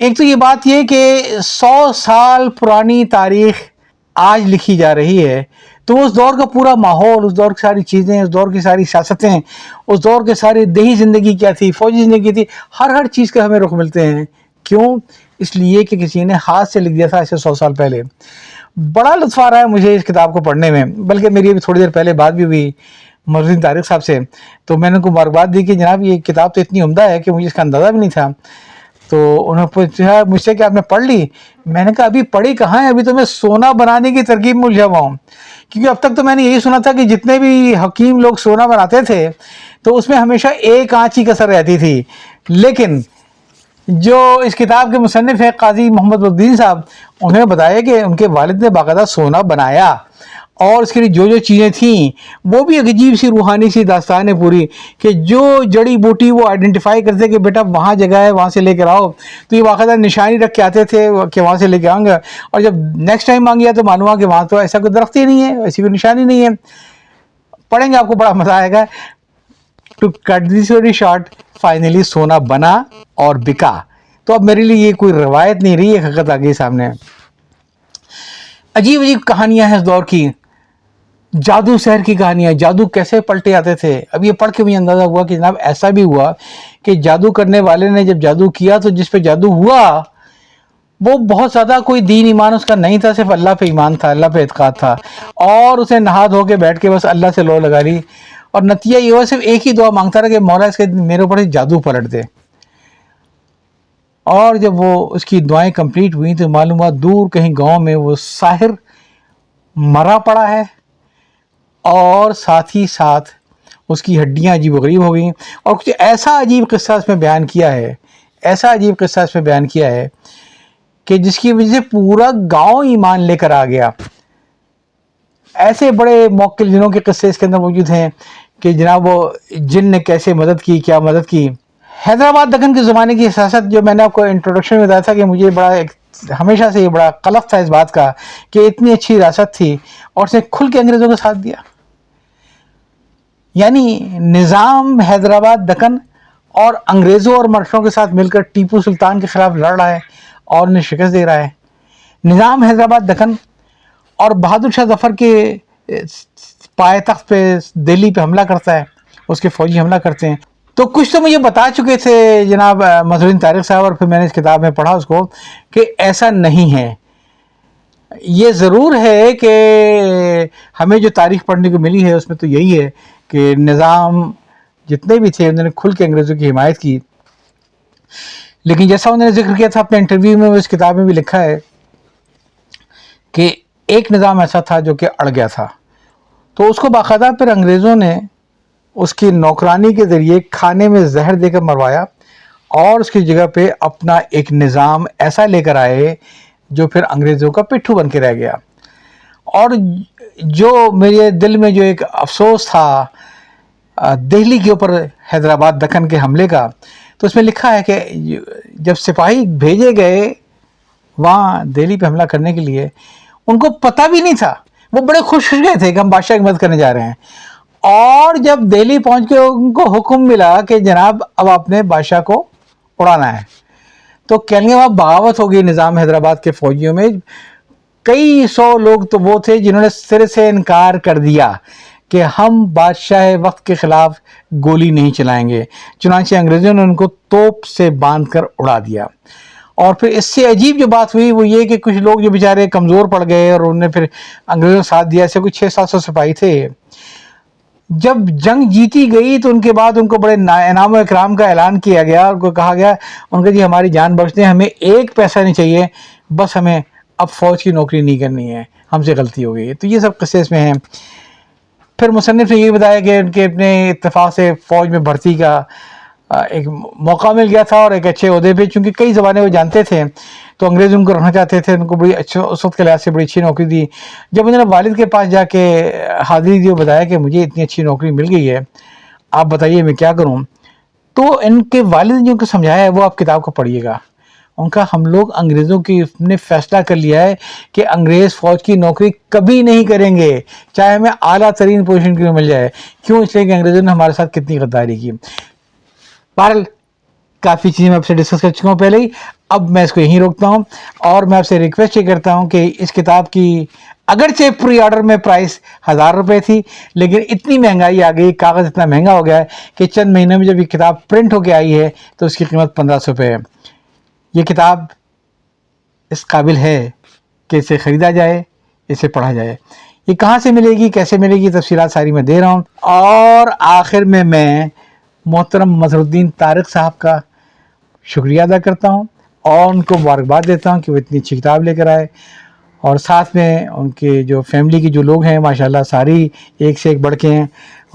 ایک تو یہ بات یہ کہ 100 سال پرانی تاریخ آج لکھی جا رہی ہے، تو اس دور کا پورا ماحول، اس دور کی ساری چیزیں، اس دور کی ساری سیاستیں، اس دور کے ساری دیہی زندگی کیا تھی، فوجی زندگی تھی، ہر چیز کا ہمیں رخ ملتے ہیں. کیوں؟ اس لیے کہ کسی نے ہاتھ سے لکھ دیا تھا ایسے 100 سال پہلے. بڑا لطف آ رہا ہے مجھے اس کتاب کو پڑھنے میں، بلکہ میری ابھی تھوڑی دیر پہلے بات بھی ہوئی مظہر طارق صاحب سے، تو میں نے ان کو مبارکباد دی کہ جناب یہ کتاب تو اتنی عمدہ ہے کہ مجھے اس کا اندازہ بھی نہیں تھا. تو انہوں نے پوچھا مجھ سے کہ آپ نے پڑھ لی؟ میں نے کہا ابھی پڑھی کہاں ہے، ابھی تو میں سونا بنانے کی ترکیب میں الجھا ہوا ہوں. کیونکہ اب تک تو میں نے یہی سنا تھا کہ جتنے بھی حکیم لوگ سونا بناتے تھے تو اس میں ہمیشہ ایک آنچ کی کسر رہتی تھی. لیکن جو اس کتاب کے مصنف ہیں قاضی محمد الدین صاحب، انہوں نے بتایا کہ ان کے والد نے باقاعدہ سونا بنایا، اور اس کے لیے جو جو چیزیں تھیں وہ بھی ایک عجیب سی روحانی سی داستان ہے پوری، کہ جو جڑی بوٹی وہ آئیڈینٹیفائی کرتے کہ بیٹا وہاں جگہ ہے وہاں سے لے کر آؤ، تو یہ باقاعدہ نشانی رکھ کے آتے تھے کہ وہاں سے لے کے آؤں گا. اور جب نیکسٹ ٹائم مانگیا تو معلوم ہوا کہ وہاں تو ایسا کوئی درخت ہی نہیں ہے، ایسی کوئی نشانی نہیں ہے. پڑھیں گے آپ کو بڑا مزہ آئے گا. To cut the story short, finally سونا بنا اور بکا. تو اب میرے لیے یہ کوئی روایت نہیں رہی، ایک حقیقت آ گئی سامنے. عجیب عجیب کہانیاں ہیں اس دور کی، جادو سحر کی کہانیاں، جادو کیسے پلٹے آتے تھے. اب یہ پڑھ کے مجھے اندازہ ہوا کہ جناب ایسا بھی ہوا کہ جادو کرنے والے نے جب جادو کیا تو جس پہ جادو ہوا وہ بہت زیادہ کوئی دین ایمان اس کا نہیں تھا، صرف اللہ پہ ایمان تھا، اللہ پہ اعتقاد تھا، اور اسے نہا دھو کے بیٹھ کے بس اللہ سے لو لگا لی، اور نتیجہ یہ ہوا صرف ایک ہی دعا مانگتا رہا کہ مولا اس کے میرے اوپر جادو پلٹ دے. اور جب وہ اس کی دعائیں کمپلیٹ ہوئیں تو معلوم ہوا دور کہیں گاؤں میں وہ ساحر مرا پڑا ہے، اور ساتھ ہی ساتھ اس کی ہڈیاں عجیب و غریب ہو گئیں. اور کچھ ایسا عجیب قصہ اس میں بیان کیا ہے، ایسا عجیب قصہ اس میں بیان کیا ہے کہ جس کی وجہ سے پورا گاؤں ایمان لے کر آ گیا. ایسے بڑے موکل جنوں کے قصے اس کے اندر موجود ہیں کہ جناب وہ جن نے کیسے مدد کی، کیا مدد کی. حیدرآباد دکن کے زمانے کی سیاست، جو میں نے آپ کو انٹروڈکشن میں بتایا تھا کہ مجھے بڑا ہمیشہ سے یہ بڑا قلق تھا اس بات کا کہ اتنی اچھی ریاست تھی اور اس نے کھل کے انگریزوں کا ساتھ دیا. یعنی نظام حیدرآباد دکن اور انگریزوں اور مرشوں کے ساتھ مل کر ٹیپو سلطان کے خلاف لڑ رہا ہے اور انہیں شکست دے رہا ہے. نظام حیدرآباد دکن اور بہادر شاہ ظفر کے پائے تخت پہ دہلی پہ حملہ کرتا ہے، اس کے فوجی حملہ کرتے ہیں. تو کچھ تو مجھے بتا چکے تھے جناب مظہر طارق صاحب، اور پھر میں نے اس کتاب میں پڑھا اس کو کہ ایسا نہیں ہے. یہ ضرور ہے کہ ہمیں جو تاریخ پڑھنے کو ملی ہے اس میں تو یہی ہے کہ نظام جتنے بھی تھے انہوں نے کھل کے انگریزوں کی حمایت کی. لیکن جیسا انہوں نے ذکر کیا تھا اپنے انٹرویو میں، اس کتاب میں بھی لکھا ہے کہ ایک نظام ایسا تھا جو کہ اڑ گیا تھا، تو اس کو باقاعدہ پھر انگریزوں نے اس کی نوکرانی کے ذریعے کھانے میں زہر دے کر مروایا، اور اس کی جگہ پہ اپنا ایک نظام ایسا لے کر آئے جو پھر انگریزوں کا پٹھو بن کے رہ گیا. اور جو میرے دل میں جو ایک افسوس تھا دہلی کے اوپر حیدرآباد دکن کے حملے کا، تو اس میں لکھا ہے کہ جب سپاہی بھیجے گئے وہاں دہلی پہ حملہ کرنے کے لیے، ان کو پتہ بھی نہیں تھا، وہ بڑے خوش گئے تھے کہ ہم بادشاہ کی مدد کرنے جا رہے ہیں. اور جب دہلی پہنچ کے ان کو حکم ملا کہ جناب اب آپ نے بادشاہ کو اڑانا ہے، تو کہنے وہاں بغاوت ہو گئی نظام حیدرآباد کے فوجیوں میں. کئی سو لوگ تو وہ تھے جنہوں نے سر سے انکار کر دیا کہ ہم بادشاہ وقت کے خلاف گولی نہیں چلائیں گے. چنانچہ انگریزوں نے ان کو توپ سے باندھ کر اڑا دیا. اور پھر اس سے عجیب جو بات ہوئی وہ یہ کہ کچھ لوگ جو بیچارے کمزور پڑ گئے اور انہوں نے پھر انگریزوں کا ساتھ دیا، ایسے کچھ 600-700 سپاہی تھے. جب جنگ جیتی گئی تو ان کے بعد ان کو بڑے انعام و اکرام کا اعلان کیا گیا، ان کو کہا گیا ان کو جی ہماری جان بخش دیں، ہمیں ایک پیسہ نہیں چاہیے، بس ہمیں اب فوج کی نوکری نہیں کرنی ہے، ہم سے غلطی ہو گئی ہے. تو یہ سب قصے اس میں ہیں. پھر مصنف نے یہ بتایا کہ ان کے اپنے اتفاق سے فوج میں بھرتی کا ایک موقع مل گیا تھا، اور ایک اچھے عہدے پہ، چونکہ کئی زبانیں وہ جانتے تھے تو انگریز ان کو رکھنا چاہتے تھے، ان کو بڑی اچھا اس وقت کے لحاظ سے بڑی اچھی نوکری دی. جب انہوں نے والد کے پاس جا کے حاضری دی، بتایا کہ مجھے اتنی اچھی نوکری مل گئی ہے، آپ بتائیے میں کیا کروں. تو ان کے والد نے جو ان کو سمجھایا ہے وہ آپ کتاب کو پڑھیے گا. ان کا ہم لوگ انگریزوں کی نے فیصلہ کر لیا ہے کہ انگریز فوج کی نوکری کبھی نہیں کریں گے، چاہے ہمیں اعلیٰ ترین پوزیشن کیوں مل جائے. کیوں؟ اس لیے کہ انگریزوں نے ہمارے ساتھ کتنی غداری کی. بہرحال کافی چیزیں میں آپ سے ڈسکس کر چکا ہوں پہلے ہی. اب میں اس کو یہیں روکتا ہوں اور میں آپ سے ریکویسٹ یہ کرتا ہوں کہ اس کتاب کی اگرچہ پری آرڈر میں پرائس 1000 روپے تھی، لیکن اتنی مہنگائی آ گئی، کاغذ اتنا مہنگا ہو گیا ہے کہ چند مہینوں میں جب یہ کتاب پرنٹ ہو کے آئی ہے تو اس کی قیمت 1500 روپے ہے۔ یہ کتاب اس قابل ہے کہ اسے خریدا جائے، اسے پڑھا جائے۔ یہ کہاں سے ملے گی، کیسے ملے گی، تفصیلات ساری میں دے رہا ہوں۔ اور آخر میں محترم مظہر الدین طارق صاحب کا شکریہ ادا کرتا ہوں اور ان کو مبارکباد دیتا ہوں کہ وہ اتنی اچھی کتاب لے کر آئے، اور ساتھ میں ان کے جو فیملی کے جو لوگ ہیں ماشاءاللہ ساری ایک سے ایک بڑھ کے ہیں،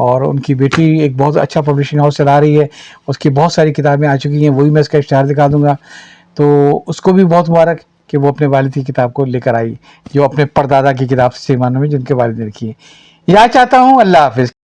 اور ان کی بیٹی ایک بہت اچھا پبلشنگ ہاؤس چلا رہی ہے، اس کی بہت ساری کتابیں آ چکی ہیں، وہی میں اس کا اشتہار دکھا دوں گا، تو اس کو بھی بہت مبارک کہ وہ اپنے والد کی کتاب کو لے کر آئی، جو اپنے پردادا کی کتاب سے معنی میں جن کے والد نے لکھی ہے۔ یاد چاہتا ہوں۔ اللہ حافظ۔